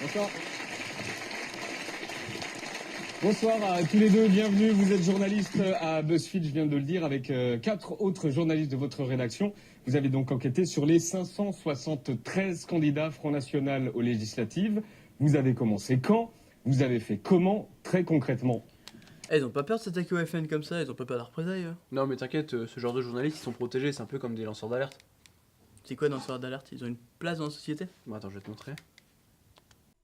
Bonsoir. Bonsoir à tous les deux, bienvenue. Vous êtes journaliste à BuzzFeed, je viens de le dire, avec 4 autres journalistes de votre rédaction. Vous avez donc enquêté sur les 573 candidats Front National aux législatives. Vous avez commencé quand? Vous avez fait comment, très concrètement? Ils ont pas peur de s'attaquer au FN comme ça, ils ont pas peur de représailles. Non mais t'inquiète, ce genre de journalistes ils sont protégés, c'est un peu comme des lanceurs d'alerte. C'est quoi lanceurs d'alerte? Ils ont une place dans la société? Bon attends, je vais te montrer.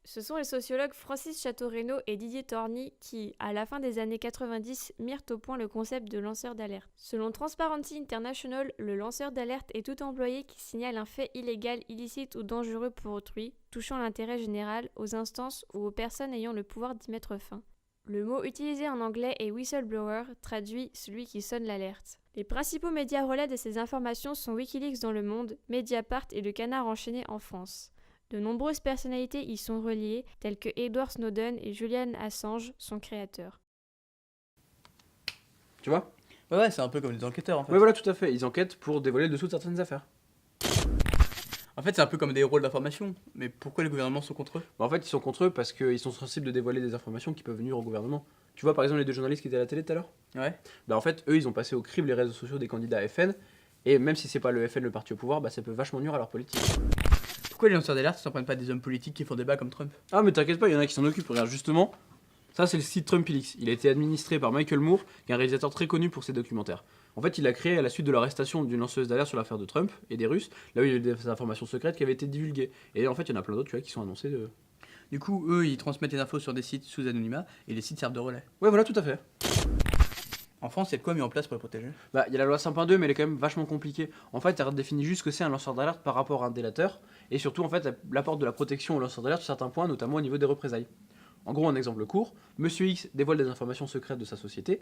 Ce sont les sociologues Francis Chateau-Renaud et Didier Torny qui, à la fin des années 90, mirent au point le concept de lanceur d'alerte. Selon Transparency International, le lanceur d'alerte est tout employé qui signale un fait illégal, illicite ou dangereux pour autrui, touchant l'intérêt général, aux instances ou aux personnes ayant le pouvoir d'y mettre fin. Le mot utilisé en anglais est whistleblower, traduit celui qui sonne l'alerte. Les principaux médias relais de ces informations sont Wikileaks dans le monde, Mediapart et le Canard enchaîné en France. De nombreuses personnalités y sont reliées, telles que Edward Snowden et Julian Assange, son créateur. Tu vois? Ouais, c'est un peu comme des enquêteurs en fait. Ouais voilà, tout à fait, ils enquêtent pour dévoiler le dessous de certaines affaires. En fait, c'est un peu comme des rôles d'information. Mais pourquoi les gouvernements sont contre eux? Bah, en fait ils sont contre eux parce qu'ils sont sensibles de dévoiler des informations qui peuvent venir au gouvernement. Tu vois par exemple les deux journalistes qui étaient à la télé tout à l'heure? Ouais. Bah en fait eux ils ont passé au crible les réseaux sociaux des candidats FN, et même si c'est pas le FN le parti au pouvoir, bah ça peut vachement nuire à leur politique. Pourquoi les lanceurs d'alerte ne s'en prennent pas des hommes politiques qui font débat comme Trump? Ah mais t'inquiète pas, il y en a qui s'en occupent, regarde justement. Ça c'est le site Trumpilix, il a été administré par Michael Moore, qui est un réalisateur très connu pour ses documentaires. En fait il a créé à la suite de l'arrestation d'une lanceuse d'alerte sur l'affaire de Trump et des Russes, là où il y a eu des informations secrètes qui avaient été divulguées. Et en fait il y en a plein d'autres tu vois qui sont annoncés de... Du coup, eux, ils transmettent les infos sur des sites sous anonymat et les sites servent de relais. Ouais voilà tout à fait. En France, il y a de quoi mis en place pour les protéger? Bah il y a la loi Sapin 2 mais elle est quand même vachement compliquée. En fait elle définit juste ce que c'est un lanceur d'alerte par rapport à un délateur, et surtout en fait elle apporte de la protection aux lanceurs d'alerte sur certains points, notamment au niveau des représailles. En gros, un exemple court, Monsieur X dévoile des informations secrètes de sa société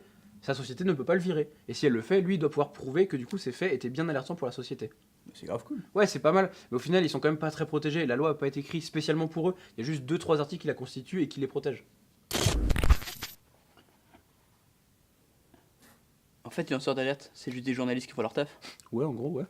ne peut pas le virer. Et si elle le fait, lui il doit pouvoir prouver que du coup ces faits étaient bien alertants pour la société. C'est grave cool. Ouais, c'est pas mal, mais au final ils sont quand même pas très protégés, la loi a pas été écrite spécialement pour eux, il y a juste 2-3 articles qui la constituent et qui les protègent. En fait, les lanceurs d'alerte, c'est juste des journalistes qui font leur taf. Ouais, en gros, ouais.